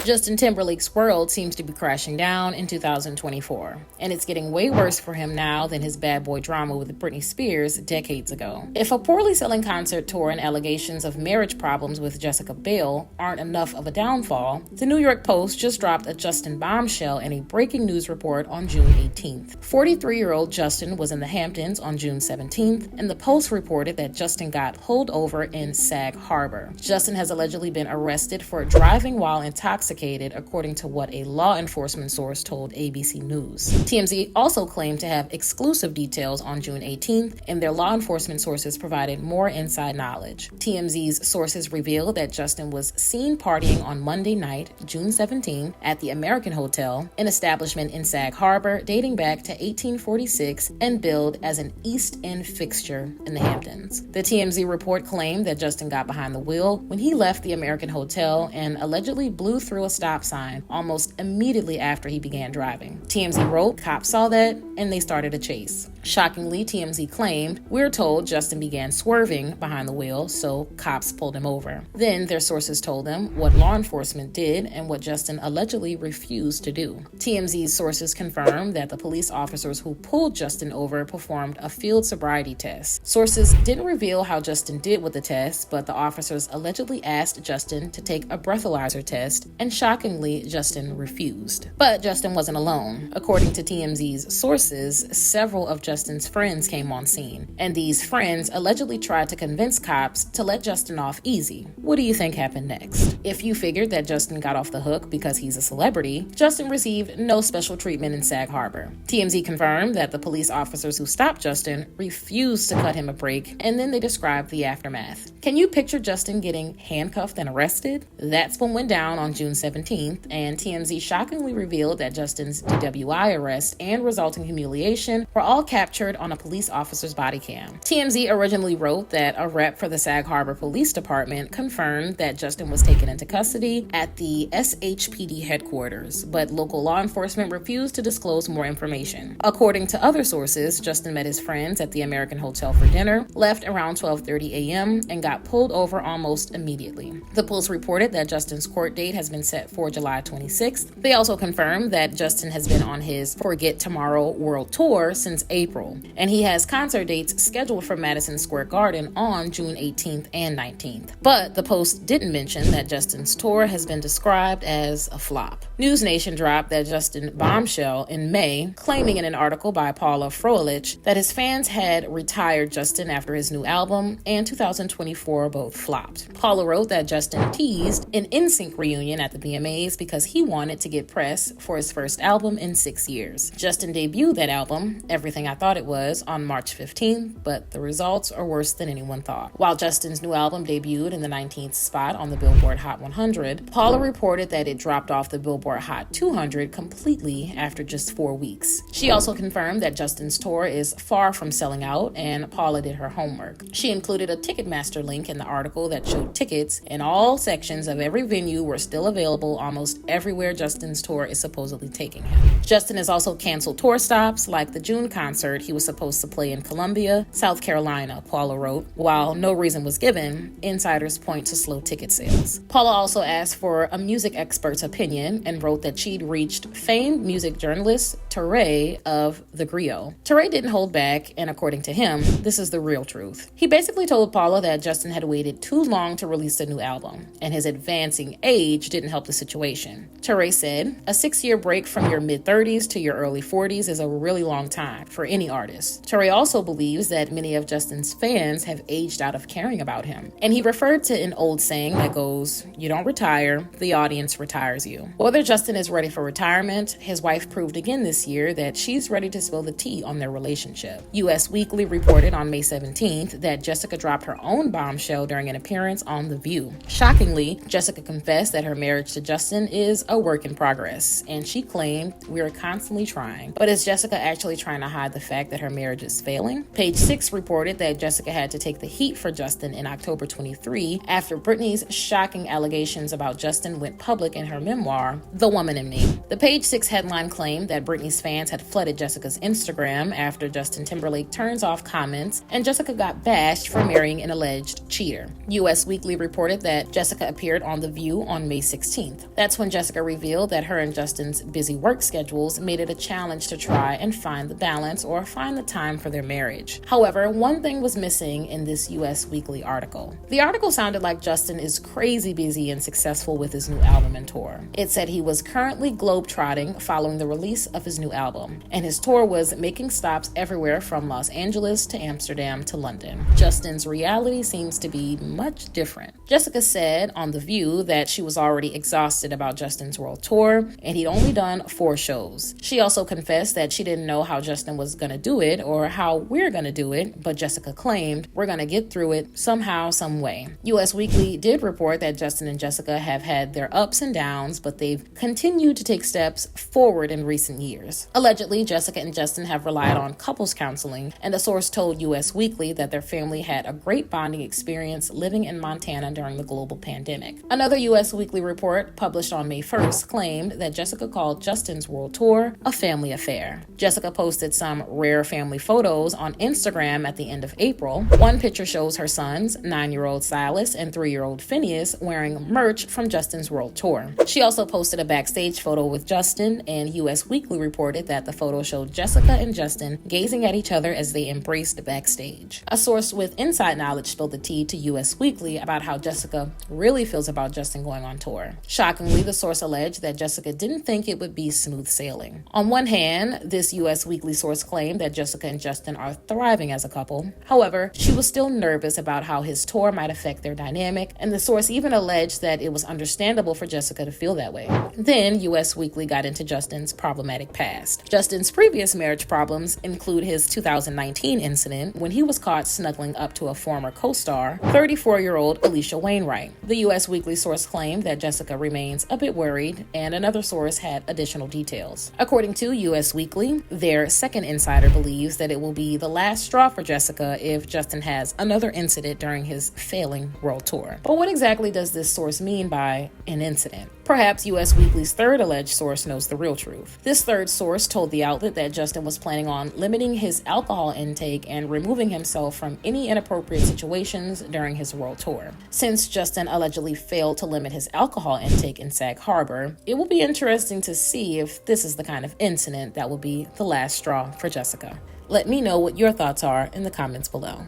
Justin Timberlake's world seems to be crashing down in 2024, and it's getting way worse for him now than his bad boy drama with Britney Spears decades ago. If a poorly selling concert tour and allegations of marriage problems with Jessica Biel aren't enough of a downfall, the New York Post just dropped a Justin bombshell in a breaking news report on June 18th. 43-year-old Justin was in the Hamptons on June 17th, and the Post reported that Justin got pulled over in Sag Harbor. Justin has allegedly been arrested for driving while intoxicated, according to what a law enforcement source told ABC News. TMZ also claimed to have exclusive details on June 18th, and their law enforcement sources provided more inside knowledge. TMZ's sources revealed that Justin was seen partying on Monday night, June 17, at the American Hotel, an establishment in Sag Harbor dating back to 1846 and billed as an East End fixture in the Hamptons. The TMZ report claimed that Justin got behind the wheel when he left the American Hotel and allegedly blew through a stop sign almost immediately after he began driving. TMZ wrote, "Cops saw that and they started a chase." Shockingly, TMZ claimed, "We're told Justin began swerving behind the wheel, so cops pulled him over." Then their sources told them what law enforcement did and what Justin allegedly refused to do. TMZ's sources confirmed that the police officers who pulled Justin over performed a field sobriety test. Sources didn't reveal how Justin did with the test, but the officers allegedly asked Justin to take a breathalyzer test, and shockingly, Justin refused. But Justin wasn't alone. According to TMZ's sources, several of Justin's friends came on scene, and these friends allegedly tried to convince cops to let Justin off easy. What do you think happened next? If you figured that Justin got off the hook because he's a celebrity, Justin received no special treatment in Sag Harbor. TMZ confirmed that the police officers who stopped Justin refused to cut him a break, and then they described the aftermath. Can you picture Justin getting handcuffed and arrested? That's what went down on June 17th, and TMZ shockingly revealed that Justin's DWI arrest and resulting humiliation were all captured on a police officer's body cam. TMZ originally wrote that a rep for the Sag Harbor Police Department confirmed that Justin was taken into custody at the SHPD headquarters, but local law enforcement refused to disclose more information. According to other sources, Justin met his friends at the American Hotel for dinner, left around 12:30 a.m., and got pulled over almost immediately. The Post reported that Justin's court date has been set for July 26th. They also confirmed that Justin has been on his Forget Tomorrow World Tour since April, and he has concert dates scheduled for Madison Square Garden on June 18th and 19th. But the Post didn't mention that Justin's tour has been described as a flop. News Nation dropped that Justin bombshell in May, claiming in an article by Paula Froelich that his fans had retired Justin after his new album and 2024 both flopped. Paula wrote that Justin teased an NSYNC reunion at the VMAs because he wanted to get press for his first album in 6 years. Justin debuted that album, Everything I Thought It Was, on March 15th, but the results are worse than anyone thought. While Justin's new album debuted in the 19th spot on the Billboard Hot 100, Paula reported that it dropped off the Billboard Hot 200 completely after just 4 weeks. She also confirmed that Justin's tour is far from selling out, and Paula did her homework. She included a Ticketmaster link in the article that showed tickets in all sections of every venue were still available almost everywhere Justin's tour is supposedly taking him. Justin has also canceled tour stops like the June concert he was supposed to play in Columbia, South Carolina, Paula wrote. While no reason was given, insiders point to slow ticket sales. Paula also asked for a music expert's opinion and wrote that she'd reached famed music journalist Teray of The Griot. Teray didn't hold back, and according to him, this is the real truth. He basically told Paula that Justin had waited too long to release a new album, and his advancing age didn't help the situation. Teray said, "A 6-year break from your mid-30s to your early 40s is a really long time for any artist." Teray also believes that many of Justin's fans have aged out of caring about him, and he referred to an old saying that goes, "You don't retire, the audience retires you." Whether Justin is ready for retirement, his wife proved again this year that she's ready to spill the tea on their relationship. US Weekly reported on May 17th that Jessica dropped her own bombshell during an appearance on The View. Shockingly, Jessica confessed that her marriage to Justin is a work in progress, and she claimed, "We're constantly trying." But is Jessica actually trying to hide the fact that her marriage is failing? Page 6 reported that Jessica had to take the heat for Justin in October 23 after Britney's shocking allegations about Justin went public in her memoir, The Woman in Me. The Page 6 headline claimed that Britney's fans had flooded Jessica's Instagram after Justin Timberlake turns off comments, and Jessica got bashed for marrying an alleged cheater. US Weekly reported that Jessica appeared on The View on May 16 16th. That's when Jessica revealed that her and Justin's busy work schedules made it a challenge to try and find the balance or find the time for their marriage. However, one thing was missing in this US Weekly article. The article sounded like Justin is crazy busy and successful with his new album and tour. It said he was currently globetrotting following the release of his new album, and his tour was making stops everywhere from Los Angeles to Amsterdam to London. Justin's reality seems to be much different. Jessica said on The View that she was already exhausted about Justin's world tour, and he'd only done 4 shows. She also confessed that she didn't know how Justin was going to do it or how we're going to do it, but Jessica claimed, "We're going to get through it somehow, some way." US Weekly did report that Justin and Jessica have had their ups and downs, but they've continued to take steps forward in recent years. Allegedly, Jessica and Justin have relied on couples counseling, and a source told US Weekly that their family had a great bonding experience living in Montana during the global pandemic. Another US Weekly report published on May 1st claimed that Jessica called Justin's world tour a family affair. Jessica posted some rare family photos on Instagram at the end of April. One picture shows her sons, 9-year-old Silas and 3-year-old Phineas, wearing merch from Justin's world tour. She also posted a backstage photo with Justin, and US Weekly reported that the photo showed Jessica and Justin gazing at each other as they embraced backstage. A source with inside knowledge spilled the tea to US Weekly about how Jessica really feels about Justin going on tour. Shockingly, the source alleged that Jessica didn't think it would be smooth sailing. On one hand, this US Weekly source claimed that Jessica and Justin are thriving as a couple. However, she was still nervous about how his tour might affect their dynamic, and the source even alleged that it was understandable for Jessica to feel that way. Then, US Weekly got into Justin's problematic past. Justin's previous marriage problems include his 2019 incident when he was caught snuggling up to a former co-star, 34-year-old Alicia Wainwright. The US Weekly source claimed that Jessica remains a bit worried, and another source had additional details. According to US Weekly, their second insider believes that it will be the last straw for Jessica if Justin has another incident during his failing world tour. But what exactly does this source mean by an incident? Perhaps US Weekly's third alleged source knows the real truth. This third source told the outlet that Justin was planning on limiting his alcohol intake and removing himself from any inappropriate situations during his world tour. Since Justin allegedly failed to limit his alcohol intake in Sag Harbor, it will be interesting to see if this is the kind of incident that will be the last straw for Jessica. Let me know what your thoughts are in the comments below.